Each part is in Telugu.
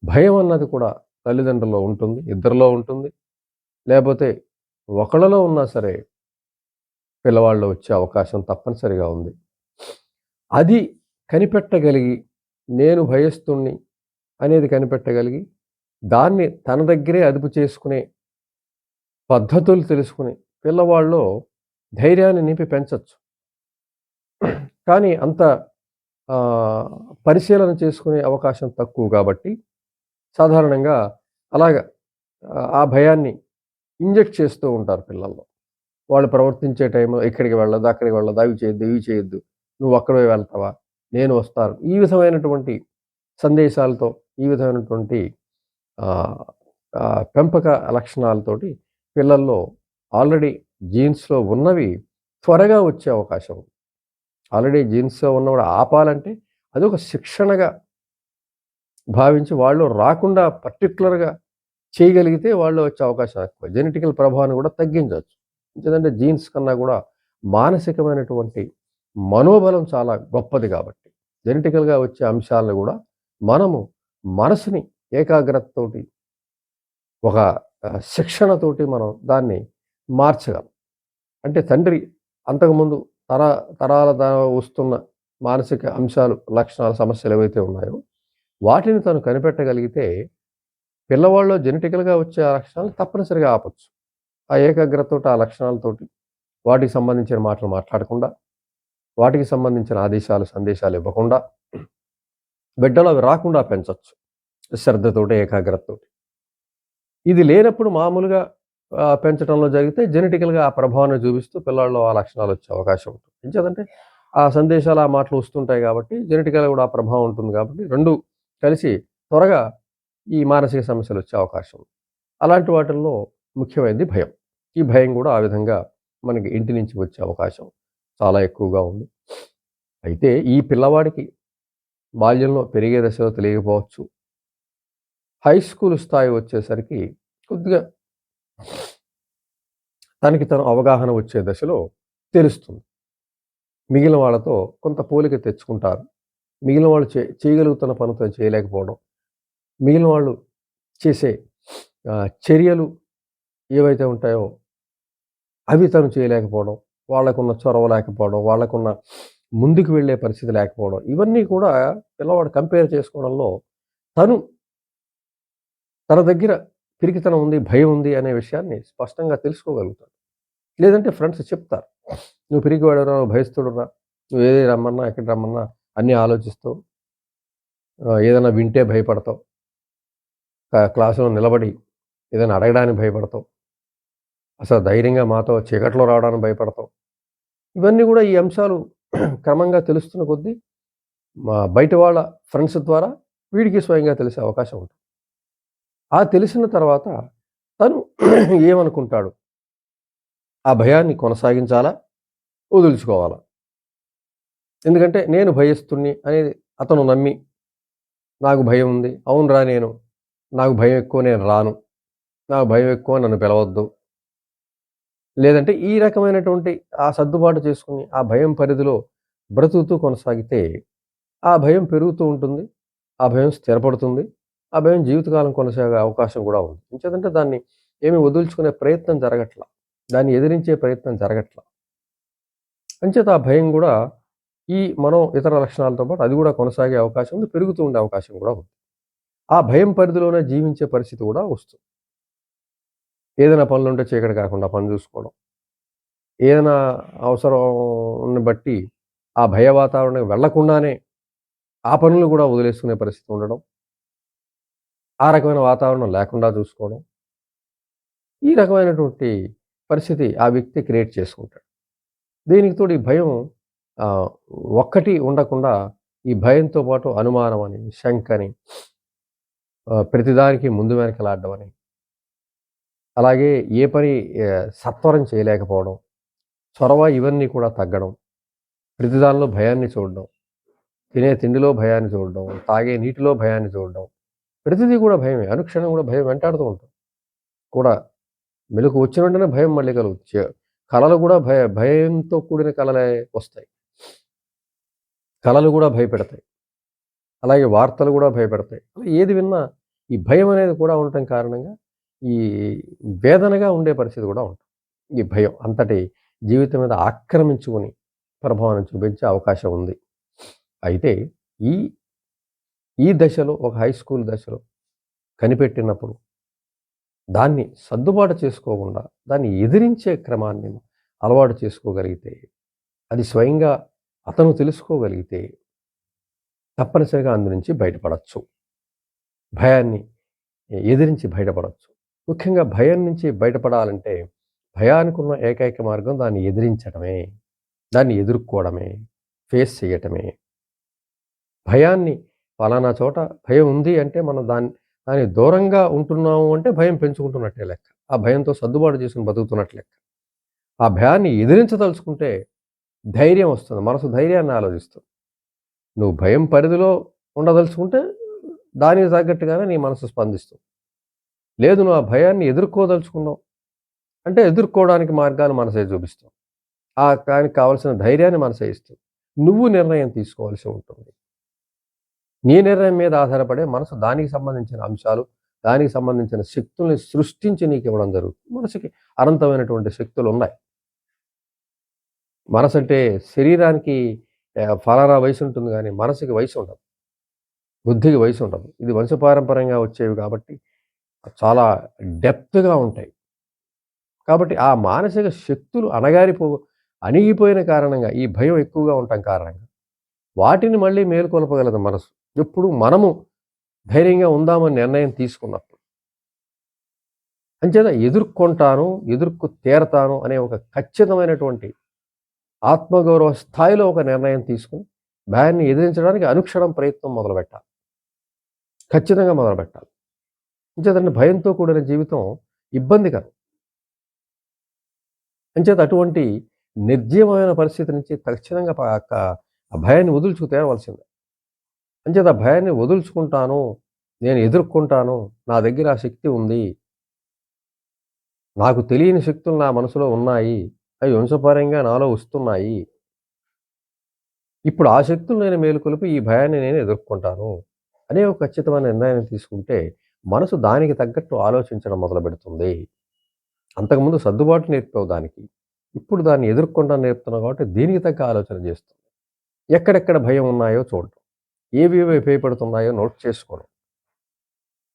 భయం అన్నది కూడా తల్లిదండ్రుల్లో ఉంటుంది, ఇద్దరిలో ఉంటుంది. లేపోతే ఒకళ్ళలో ఉన్నా సరే పిల్లవాడిలో వచ్చే అవకాశం తప్పనిసరిగా ఉంది. అది కనిపెట్టగలిగి, నేను భయస్తుడిని అనేది కనిపెట్టగలిగి, దాన్ని తన దగ్గరే అదుపు చేసుకునే పద్ధతులు తెలుసుకొని, పిల్లవాడిలో ధైర్యాన్ని నింపి పెంచొచ్చు. కానీ అంత ఆహ్, పరిశీలన చేసుకునే అవకాశం తక్కువ గాబట్టి, సాధారణంగా అలాగా ఆ భయాన్ని ఇంజెక్ట్ చేస్తూ ఉంటారు పిల్లల్లో. వాళ్ళు ప్రవర్తించే టైంలో ఇక్కడికి వెళ్ళొద్దు, అక్కడికి వెళ్ళొద్దు, అవి చేయొద్దు, ఇవి చేయొద్దు. నువ్వొక్కడివే వెళ్తావా? నేను వస్తాను. ఈ విధమైనటువంటి సందేశాలతో, ఈ విధమైనటువంటి ఆహ్, పెంపక లక్షణాలతోటి పిల్లల్లో ఆల్రెడీ జీన్స్‌లో ఉన్నవి త్వరగా వచ్చే అవకాశం ఉంది. ఆల్రెడీ జీన్స్‌లో ఉన్నవాడు ఆపాలంటే అదొక శిక్షణగా భావించి వాళ్ళు రాకుండా పర్టిక్యులర్‌గా చేయగలిగితే వాళ్ళలో వచ్చే అవకాశం ఎక్కువ. జెనెటికల్ ప్రభావాన్ని కూడా తగ్గించొచ్చు. ఎందుకంటే జీన్స్ కన్నా కూడా మానసికమైనటువంటి మనోబలం చాలా గొప్పది కాబట్టి. జెనెటికల్‌గా వచ్చే అంశాలను కూడా మనము మనసుని ఏకాగ్రతతోటి ఒక శిక్షణతోటి మనం దాన్ని మార్చగలం. అంటే తండ్రి అంతకుముందు తర తరాల వస్తున్న మానసిక అంశాలు, లక్షణాలు, సమస్యలు ఏవైతే ఉన్నాయో వాటిని తను కనిపెట్టగలిగితే పిల్లవాడిలో జెనెటికల్‌గా వచ్చే ఆ లక్షణాలను తప్పనిసరిగా ఆపొచ్చు. ఆ ఏకాగ్రతతోటి, ఆ లక్షణాలతోటి వాటికి సంబంధించిన మాటలు మాట్లాడకుండా, వాటికి సంబంధించిన ఆదేశాలు, సందేశాలు ఇవ్వకుండా బిడ్డలో అవి రాకుండా పెంచొచ్చు. శ్రద్ధతోటి, ఏకాగ్రతతోటి. ఇది లేనప్పుడు మామూలుగా పెంచడంలో జరిగితే జెనెటికల్‌గా ఆ ప్రభావాన్ని చూపిస్తూ పిల్లాడిలో ఆ లక్షణాలొచ్చే అవకాశం ఉంటుంది. ఎంచేతంటే ఆ సందేశాలు, ఆ మాటలు వస్తుంటాయి కాబట్టి జెనెటికల్‌గా కూడా ఆ ప్రభావం ఉంటుంది కాబట్టి 2 కలిసి త్వరగా ఈ మానసిక సమస్యలొచ్చే అవకాశం ఉంది. అలాంటి వాటిల్లో ముఖ్యమైనది భయం. ఈ భయం గూడా ఆ విధంగా మనకి ఇంటి నుంచి వచ్చే అవకాశం చాలా ఎక్కువగా ఉంది. అయితే ఈ పిల్లవాడికి బాల్యంలో పెరిగే దశలో తెలియకపోవచ్చు. హై స్కూల్ స్థాయి వచ్చేసరికి కొద్దిగా తనకి తను అవగాహన వచ్చే దశలో తెలుస్తుంది. మిగిలిన వాళ్ళతో కొంత పోలిక తెచ్చుకుంటారు. మిగిలిన వాళ్ళు చేయగలుగుతున్న పని తను చేయలేకపోవడం. మిగిలిన వాళ్ళు చేసే చర్యలు ఏవైతే ఉంటాయో అవి తను చేయలేకపోవడం. వాళ్ళకున్న చొరవ లేకపోవడం, వాళ్ళకున్న ముందుకు వెళ్ళే పరిస్థితి లేకపోవడం. ఇవన్నీ కూడా పిల్లవాడు కంపేర్ చేసుకోవడంలో తను తన దగ్గర పిరికితనం ఉంది, భయం ఉంది అనే విషయాన్ని స్పష్టంగా తెలుసుకోగలుగుతాడు. లేదంటే ఫ్రెండ్స్ చెప్తారు. "నువ్వు పిరికివాడివిరా, నువ్వు భయస్తుడురా, నువ్వు ఏది రమ్మన్నా, ఎక్కడికి రమ్మన్నా అన్నీ ఆలోచిస్తావు. ఏదైనా వింటే భయపడతావు. క్లాస్‌లో నిలబడి ఏదైనా అడగడానికి భయపడతావు. అసలు ధైర్యంగా మాతో చీకట్లో రావడానికి భయపడతావు." ఇవన్నీ గూడా ఈ అంశాలు క్రమంగా తెలుస్తున్న కొద్దీ బయట వాళ్ళ ఫ్రెండ్స్ ద్వారా వీడికి స్వయంగా తెలిసే అవకాశం ఉంటుంది. ఆ తెలిసిన తర్వాత తను ఏమనుకుంటాడు? ఆ భయాన్ని కొనసాగించాలా? వదులుచుకోవాలా? ఎందుకంటే నేను భయస్తుడిని అనేది అతను నమ్మి, నాకు భయం ఉంది. అవునురా నాకు భయం ఎక్కువ నేను రాను. నాకు భయం ఎక్కువ నన్ను పిలవద్దు. లేదంటే ఈ రకమైనటువంటి ఆ సర్దుబాటు చేసుకొని, ఆ భయం పరిధిలో బ్రతుకుతూ కొనసాగితే, ఆ భయం పెరుగుతూ ఉంటుంది. ఆ భయం స్థిరపడుతుంది. ఆ భయం జీవితకాలం కొనసాగే అవకాశం గూడా ఉంది. ఎంచేతంటే దాన్ని ఏమి వదులుచుకునే ప్రయత్నం జరగట్ల. దాన్ని ఎదిరించే ప్రయత్నం జరగట్ల. అంచేత ఆ భయం గూడా మనం ఇతర లక్షణాలతో పాటు అది గూడా కొనసాగే అవకాశం ఉంది. పెరుగుతూ ఉండే అవకాశం గూడా ఉంది. ఆ భయం పరిధిలోనే జీవించే పరిస్థితి గూడా వస్తుంది. ఏదైనా పనులుంటే చీకటి కాకుండా పని జూసుకోవడం. ఏదైనా అవసరంని బట్టి ఆ భయ వాతావరణానికి వెళ్ళకుండానే ఆ పనులు గూడా వదిలేసుకునే పరిస్థితి ఉండడం. ఆ రకమైన వాతావరణం లేకుండా చూసుకోవడం. ఈ రకమైనటువంటి పరిస్థితి ఆ వ్యక్తి క్రియేట్ చేసుకుంటాడు. దీనికి తోడు ఈ భయం ఆహ్, ఒక్కటి ఉండకుండా ఈ భయంతో పాటు అనుమానమని, శంకని, ప్రతిదానికి ముందు వెనకలాడడం, అలాగే ఏ పని సత్వరం చేయలేకపోవడం, చొరవ ఇవన్నీ కూడా తగ్గడం, ప్రతి దానిలో భయాన్ని చూడడం, తినే తిండిలో భయాన్ని చూడడం, తాగే నీటిలో భయాన్ని చూడడం, ప్రతిదీ కూడా భయమే. అనుక్షణం కూడా భయం వెంటాడుతూ ఉంటుంది. కూడా మెలుకువ వచ్చిన వెంటనే భయం మళ్ళీ కలుగుతుంది. కలలు కూడా భయంతో కూడిన కలలే వస్తాయి. కలలు కూడా భయపెడతాయి. అలాగే వార్తలు కూడా భయపెడతాయి. ఏది విన్నా ఈ భయం అనేది కూడా ఉండటం కారణంగా ఈ వేదనగా ఉండే పరిస్థితి కూడా ఉంటుంది. ఈ భయం అంతటి జీవితం మీద ఆక్రమించుకొని ప్రభావాన్ని చూపించే అవకాశం ఉంది. అయితే ఈ ఈ దశలో ఒక హై స్కూల్ దశలో కనిపెట్టినప్పుడు దాన్ని సర్దుబాటు చేసుకోకుండా దాన్ని ఎదిరించే క్రమాన్ని అలవాటు చేసుకోగలిగితే, అది స్వయంగా అతను తెలుసుకోగలిగితే తప్పనిసరిగా అందు నుంచి బయటపడచ్చు. భయాన్ని ఎదిరించి బయటపడచ్చు. ముఖ్యంగా భయం నుంచి బయటపడాలంటే భయానికున్న ఏకైక మార్గం దాన్ని ఎదిరించడమే, దాన్ని ఎదుర్కోవడమే, ఫేస్ చేయటమే. భయాన్ని ఫలానా చోట భయం ఉంది అంటే మనం దాని దూరంగా ఉంటున్నాము అంటే భయం పెంచుకుంటున్నట్టే లెక్క. ఆ భయంతో సర్దుబాటు చేసుకొని బతుకుతున్నట్టు లెక్క. ఆ భయాన్ని ఎదిరించదలుచుకుంటే ధైర్యం వస్తుంది. మనసు ధైర్యాన్ని ఆలోచిస్తుంది. నువ్వు భయం పరిధిలో ఉండదలుచుకుంటే దానికి తగ్గట్టుగానే నీ మనసు స్పందిస్తుంది. లేదు నువ్వు ఆ భయాన్ని ఎదుర్కోదలుచుకున్నావు అంటే ఎదుర్కోవడానికి మార్గాలు మనసే చూపిస్తావు. దానికి కావాల్సిన ధైర్యాన్ని మనసే ఇస్తుంది. నువ్వు నిర్ణయం తీసుకోవాల్సి ఉంటుంది. నీ నిర్ణయం మీద ఆధారపడే మనసు దానికి సంబంధించిన అంశాలు, దానికి సంబంధించిన శక్తుల్ని సృష్టించి నీకు ఇవ్వడం జరుగుతుంది. మనసుకి అనంతమైనటువంటి శక్తులు ఉన్నాయి. మనసు అంటే శరీరానికి ఫలానా వయసు ఉంటుంది కానీ మనసుకి వయసు ఉండదు. బుద్ధికి వయసు ఉండదు. ఇది వంశపారంపర్యంగా వచ్చేవి కాబట్టి చాలా డెప్త్‌గా ఉంటాయి. కాబట్టి ఆ మానసిక శక్తులు అణిగిపోయిన కారణంగా ఈ భయం ఎక్కువగా ఉండటం కారణంగా వాటిని మళ్ళీ మేలుకొల్పగలదు మనసు. ఎప్పుడు మనము ధైర్యంగా ఉందామని నిర్ణయం తీసుకున్నప్పుడు. అంచేత ఎదుర్కొ తీరతాను అనే ఒక ఖచ్చితమైనటువంటి ఆత్మగౌరవ స్థాయిలో ఒక నిర్ణయం తీసుకొని భయాన్ని ఎదిరించడానికి అనుక్షణం ప్రయత్నం మొదలుపెట్టాలి. ఖచ్చితంగా మొదలుపెట్టాలి. అంచేతంటే భయంతో కూడిన జీవితం ఇబ్బందికరం. అంచేత అటువంటి నిర్జీవమైన పరిస్థితి నుంచి తక్షణంగా ఆ భయాన్ని వదులుచుకు తేవలసిందే. అంచేత ఆ భయాన్ని వదులుచుకుంటాను, నేను ఎదుర్కొంటాను, నా దగ్గర ఆ శక్తి ఉంది, నాకు తెలియని శక్తులు నా మనసులో ఉన్నాయి, అవి వంశపారంగా నాలో వస్తున్నాయి, ఇప్పుడు ఆ శక్తులు నేను మేలుకొలిపి ఈ భయాన్ని నేను ఎదుర్కొంటాను అనే ఒక ఖచ్చితమైన నిర్ణయం తీసుకుంటే మనసు దానికి తగ్గట్టు ఆలోచించడం మొదలు పెడుతుంది. అంతకుముందు సర్దుబాటు నేర్పావు దానికి, ఇప్పుడు దాన్ని ఎదుర్కొంటాను నేర్పుతున్నావు కాబట్టి దీనికి తగ్గ ఆలోచన చేస్తుంది. ఎక్కడెక్కడ భయం ఉన్నాయో చూడటం, ఏవేవి భయపడుతున్నాయో నోట్ చేసుకోవడం,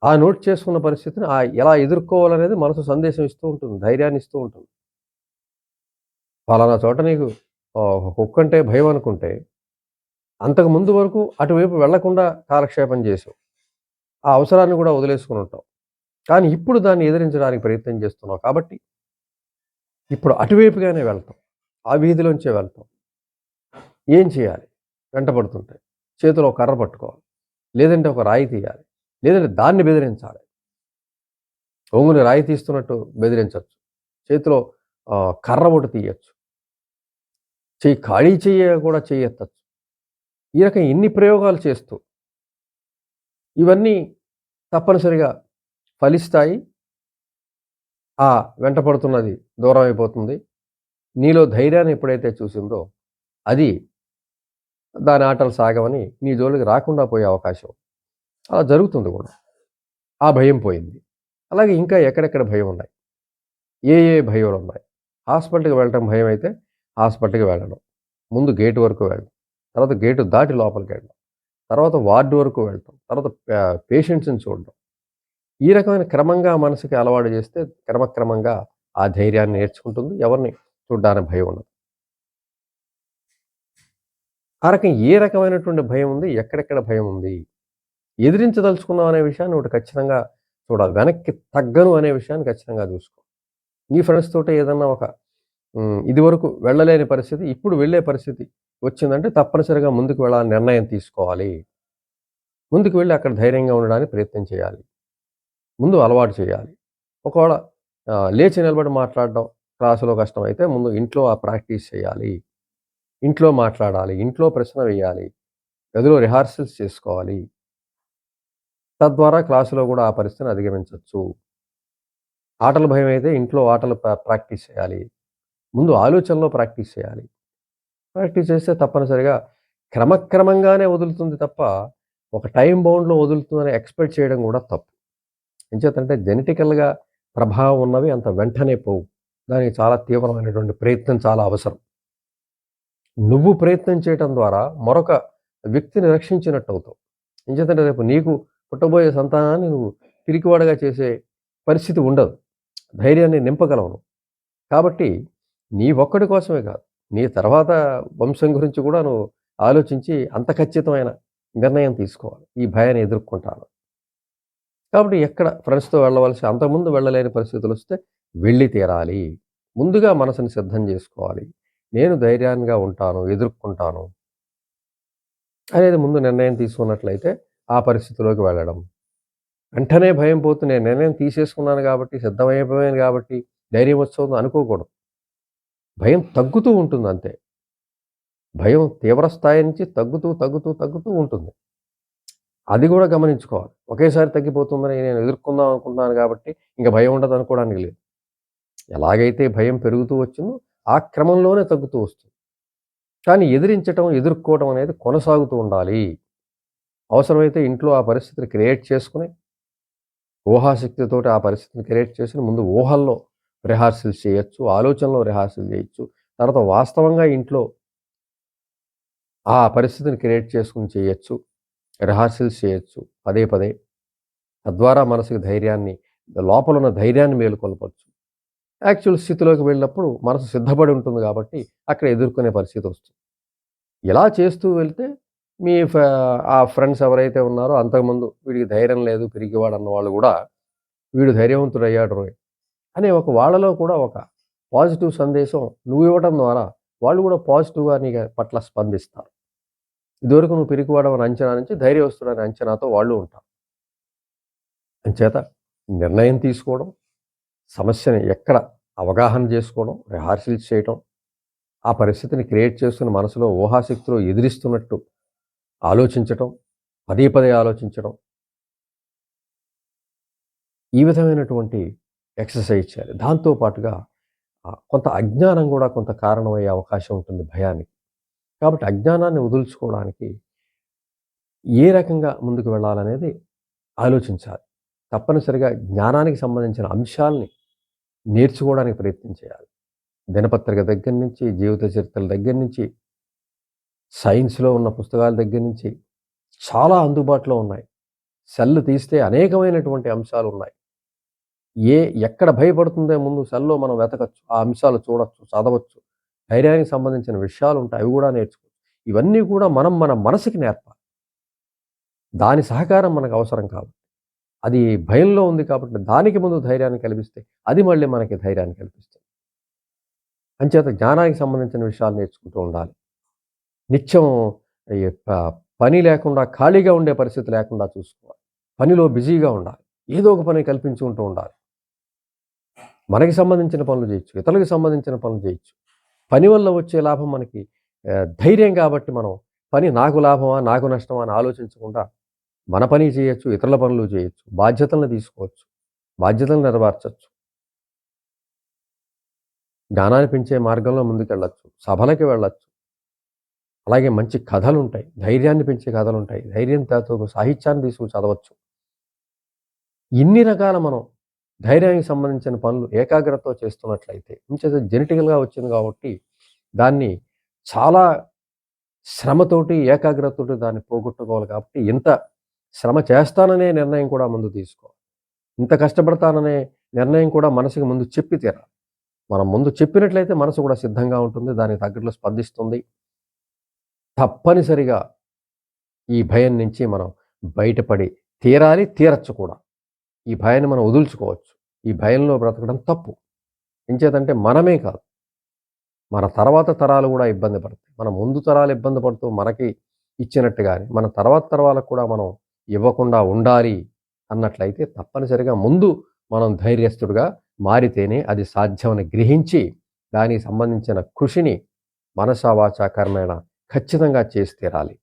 ఆ నోట్ చేసుకున్న పరిస్థితిని ఎలా ఎదుర్కోవాలనేది మనసు సందేశం ఇస్తూ ఉంటుంది, ధైర్యాన్ని ఇస్తూ ఉంటుంది. ఫలానా చోట నీకు కుక్క అంటే భయం అనుకుంటే అంతకు ముందు వరకు అటువైపు వెళ్లకుండా కాలక్షేపం చేసావు, ఆ అవసరాన్ని కూడా వదిలేసుకుని ఉంటావు. కానీ ఇప్పుడు దాన్ని ఎదిరించడానికి ప్రయత్నం చేస్తున్నావు కాబట్టి ఇప్పుడు అటువైపుగానే వెళ్తాం, ఆ వీధిలోంచే వెళ్తాం. ఏం చేయాలి? వెంటపడుతుంటే చేతిలో ఒక కర్ర పట్టుకోవాలి, లేదంటే ఒక రాయి తీయాలి, లేదంటే దాన్ని బెదిరించాలి. ఒంగుని రాయి తీస్తున్నట్టు బెదిరించవచ్చు, చేతిలో కర్ర ఒకటి తీయచ్చు, ఖాళీ కూడా చేయెత్తచ్చు. ఈ రకం ఇన్ని ప్రయోగాలు చేస్తూ ఇవన్నీ తప్పనిసరిగా ఫలిస్తాయి. ఆ వెంటపడుతున్నది దూరం అయిపోతుంది. నీలో ధైర్యాన్ని ఎప్పుడైతే చూసిందో అది దాని ఆటలు సాగవని నీ జోలికి రాకుండా పోయే అవకాశం అలా జరుగుతుంది కూడా. ఆ భయం పోయింది. అలాగే ఇంకా ఎక్కడెక్కడ భయం ఉన్నాయి, ఏ భయాలు ఉన్నాయి? హాస్పిటల్కి వెళ్ళటం భయం అయితే హాస్పిటల్కి వెళ్ళడం, ముందు గేటు వరకు వెళ్ళడం, తర్వాత గేటు దాటి లోపలికి వెళ్ళడం, తర్వాత వార్డు వరకు వెళ్ళటం, తర్వాత పేషెంట్స్ని చూడడం. ఈ రకమైన క్రమంగా మనసుకి అలవాటు చేస్తే క్రమక్రమంగా ఆ ధైర్యాన్ని నేర్చుకుంటుంది. ఎవరిని చూడ్డానికి భయం ఉండదు. ఆ రకం ఏ రకమైనటువంటి భయం ఉంది, ఎక్కడెక్కడ భయం ఉంది, ఎదిరించదలుచుకున్నాం అనే విషయాన్ని ఒకటి ఖచ్చితంగా చూడాలి. వెనక్కి తగ్గను అనే విషయాన్ని ఖచ్చితంగా చూసుకో. నీ ఫ్రెండ్స్ తోటి ఏదన్నా ఒక ఇదివరకు వెళ్ళలేని పరిస్థితి ఇప్పుడు వెళ్ళే పరిస్థితి వచ్చిందంటే తప్పనిసరిగా ముందుకు వెళ్ళాలని నిర్ణయం తీసుకోవాలి. ముందుకు వెళ్ళి అక్కడ ధైర్యంగా ఉండడానికి ప్రయత్నం చేయాలి. ముందు అలవాటు చేయాలి. ఒకవేళ లేచి నిలబడి మాట్లాడడం క్లాసులో కష్టమైతే ముందు ఇంట్లో ఆ ప్రాక్టీస్ చేయాలి. ఇంట్లో మాట్లాడాలి, ఇంట్లో ప్రశ్న వేయాలి, గదిలో రిహార్సల్స్ చేసుకోవాలి. తద్వారా క్లాసులో కూడా ఆ పరిస్థితిని అధిగమించవచ్చు. ఆటల భయం అయితే ఇంట్లో ఆటలు ప్రాక్టీస్ చేయాలి. ముందు ఆలోచనలో ప్రాక్టీస్ చేయాలి. ప్రాక్టీస్ చేస్తే తప్పనిసరిగా క్రమక్రమంగానే వదులుతుంది తప్ప ఒక టైం బౌండ్‌లో వదులుతుందని ఎక్స్‌పెక్ట్ చేయడం కూడా తప్పు. ఎంచేతంటే జెనెటికల్‌గా ప్రభావం ఉన్నవి అంత వెంటనే పోవు. దానికి చాలా తీవ్రమైనటువంటి ప్రయత్నం చాలా అవసరం. నువ్వు ప్రయత్నం చేయటం ద్వారా మరొక వ్యక్తిని రక్షించినట్టవుతావు. ఎంచేతంటే రేపు నీకు పుట్టబోయే సంతానాన్ని నువ్వు పిరికివాడుగా చేసే పరిస్థితి ఉండదు. ధైర్యాన్ని నింపగలవు నువ్వు. కాబట్టి నీ ఒక్కడి కోసమే కాదు, నీ తర్వాత వంశం గురించి కూడా నువ్వు ఆలోచించి అంత ఖచ్చితమైన నిర్ణయం తీసుకోవాలి. ఈ భయాన్ని ఎదుర్కొంటాను. కాబట్టి ఎక్కడ ఫ్రెండ్స్‌తో వెళ్ళవలసి అంతకుముందు వెళ్ళలేని పరిస్థితులొస్తే వెళ్ళి తీరాలి. ముందుగా మనసుని సిద్ధం జేసుకోవాలి. నేను ధైర్యంగా ఉంటాను, ఎదుర్కొంటాను అనేది ముందు నిర్ణయం తీసుకున్నట్లయితే ఆ పరిస్థితిలోకి వెళ్ళడం. వెంటనే భయం పోతే నేను నిర్ణయం తీసేసుకున్నాను గాబట్టి, సిద్ధమైపోయాను గాబట్టి ధైర్యం వస్తుంది అనుకోకూడదు. భయం తగ్గుతూ ఉంటుందంతే. భయం తీవ్ర స్థాయి నుంచి తగ్గుతూ ఉంటుంది. అది గూడా గమనించుకోవాలి. ఒకేసారి తగ్గిపోతుందని నేను ఎదుర్కొందాం అనుకుంటున్నాను గాబట్టి ఇంక భయం ఉండదనుకోవడానికి లేదు. ఎలాగైతే భయం పెరుగుతూ వచ్చిందో ఆ క్రమంలోనే తగ్గుతూ వస్తుంది. కానీ ఎదిరించటం, ఎదుర్కోవడం అనేది కొనసాగుతూ ఉండాలి. అవసరమైతే ఇంట్లో ఆ పరిస్థితిని క్రియేట్ చేసుకొని, ఊహాశక్తితోటి ఆ పరిస్థితిని క్రియేట్ చేసుకొని ముందు ఊహల్లో రిహార్సల్స్ చేయొచ్చు, ఆలోచనలో రిహార్సల్ చేయొచ్చు. తర్వాత వాస్తవంగా ఇంట్లో ఆ పరిస్థితిని క్రియేట్ చేసుకొని చేయొచ్చు. రిహార్సల్స్ చేయొచ్చు పదే. తద్వారా మనసుకి ధైర్యాన్ని, లోపలున్న ధైర్యాన్ని మేలుకొల్పొచ్చు. యాక్చువల్ స్థితిలోకి వెళ్ళినప్పుడు మనసు సిద్ధపడి ఉంటుంది కాబట్టి అక్కడ ఎదుర్కొనే పరిస్థితి వస్తుంది. ఇలా చేస్తూ వెళ్తే మీ ఆ ఫ్రెండ్స్ ఎవరైతే ఉన్నారో అంతకుముందు వీడికి ధైర్యం లేదు పిరికివాడు అన్నవాళ్ళు గూడా వీడు ధైర్యవంతుడయ్యాడు రోయ్ అనే వాళ్ళలో కూడా ఒక పాజిటివ్ సందేశం నువ్వు ఇవ్వటం ద్వారా వాళ్ళు కూడా పాజిటివ్‌గా నీ పట్ల స్పందిస్తారు. ఇదివరకు నువ్వు పిరికివాడవని అంచనా నుంచి ధైర్యవంతుడనే అంచనాతో వాళ్ళు ఉంటారు. అంచేత నిర్ణయం తీసుకోవడం, సమస్యని ఎక్కడ అవగాహన చేసుకోవడం, రిహార్సల్స్ చేయటం, ఆ పరిస్థితిని క్రియేట్ చేసుకుని మనసులో ఊహాశక్తిలో ఎదిరిస్తున్నట్టు ఆలోచించటం, పదే ఆలోచించడం. ఈ విధమైనటువంటి ఎక్సర్సైజ్ చేయాలి. దాంతో పాటుగా కొంత అజ్ఞానం గూడా కొంత కారణమయ్యే అవకాశం ఉంటుంది భయానికి. కాబట్టి అజ్ఞానాన్ని వదులుచుకోవడానికి ఏ రకంగా ముందుకు వెళ్ళాలనేది ఆలోచించాలి. తప్పనిసరిగా జ్ఞానానికి సంబంధించిన అంశాల్ని నేర్చుకోవడానికి ప్రయత్నం చేయాలి. దినపత్రిక దగ్గర నుంచి, జీవిత చరిత్రల దగ్గర నుంచి, సైన్స్‌లో ఉన్న పుస్తకాల దగ్గర నుంచి చాలా అందుబాటులో ఉన్నాయి. సెల్ తీస్తే అనేకమైనటువంటి అంశాలున్నాయి. ఎక్కడ భయపడుతుందో ముందు సెల్‌లో మనం వెతకచ్చు. ఆ అంశాలు చూడొచ్చు, చదవచ్చు. ధైర్యానికి సంబంధించిన విషయాలుంటాయి. అవి గూడా నేర్చుకోవచ్చు. ఇవన్నీ కూడా మనం మన మనసుకి నేర్పాలి. దాని సహకారం మనకు అవసరం కాదు. అది భయంలో ఉంది కాబట్టి దానికి ముందు ధైర్యాన్ని కల్పిస్తే అది మళ్ళీ మనకి ధైర్యాన్ని కల్పిస్తుంది. అంచేత జ్ఞానానికి సంబంధించిన విషయాలు నేర్చుకుంటూ ఉండాలి. నిత్యం ఈ పని లేకుండా ఖాళీగా ఉండే పరిస్థితి లేకుండా చూసుకోవాలి. పనిలో బిజీగా ఉండాలి. ఏదో ఒక పని కల్పించుకుంటూ ఉండాలి. మనకి సంబంధించిన పనులు చేయొచ్చు. ఇతరులకు సంబంధించిన పనులు చేయొచ్చు. పని వల్ల వచ్చే లాభం మనకి ధైర్యం కాబట్టి మనం పని నాకు లాభమా? నాకు నష్టమా? అని ఆలోచించకుండా మన పని చేయొచ్చు. ఇతరుల పనులు చేయొచ్చు. బాధ్యతలను తీసుకోవచ్చు. బాధ్యతలను నెరవేర్చొచ్చు. జ్ఞానాన్ని పెంచే మార్గంలో ముందుకెళ్ళొచ్చు. సభలకి వెళ్ళొచ్చు. అలాగే మంచి కథలుంటాయి. ధైర్యాన్ని పెంచే కథలుంటాయి. ధైర్యంతో సాహిత్యాన్ని తీసుకొని చదవచ్చు. ఇన్ని రకాల మనం ధైర్యానికి సంబంధించిన పనులు ఏకాగ్రతతో చేస్తున్నట్లయితే ఇంచేత జెనెటికల్‌గా వచ్చింది కాబట్టి దాన్ని చాలా శ్రమతోటి, ఏకాగ్రతతోటి దాన్ని పోగొట్టుకోవాలి కాబట్టి ఇంత శ్రమ చేస్తాననే నిర్ణయం కూడా ముందు తీసుకోవాలి. ఇంత కష్టపడతాననే నిర్ణయం కూడా మనసుకి ముందు చెప్పి తీరాలి. మనం ముందు చెప్పినట్లయితే మనసు కూడా సిద్ధంగా ఉంటుంది. దానికి తగ్గట్లు స్పందిస్తుంది. తప్పనిసరిగా ఈ భయం నుంచి మనం బయటపడి తీరాలి, తీరొచ్చు కూడా. ఈ భయాన్ని మనం వదులుచుకోవచ్చు. ఈ భయంలో బ్రతకడం తప్పు. ఎంచేతంటే మనమే కాదు, మన తర్వాత తరాలు కూడా ఇబ్బంది పడతాయి. మన ముందు తరాలు ఇబ్బంది పడుతూ మనకి ఇచ్చినట్టుగానే మన తర్వాత తరాలకు కూడా మనం ఇవ్వకుండా ఉండాలి అన్నట్లయితే తప్పనిసరిగా ముందు మనం ధైర్యస్తుడుగా మారితేనే అది సాధ్యమని గ్రహించి దానికి సంబంధించిన కృషిని మనసా వాచా కర్మేణ ఖచ్చితంగా చేసి తీరాలి.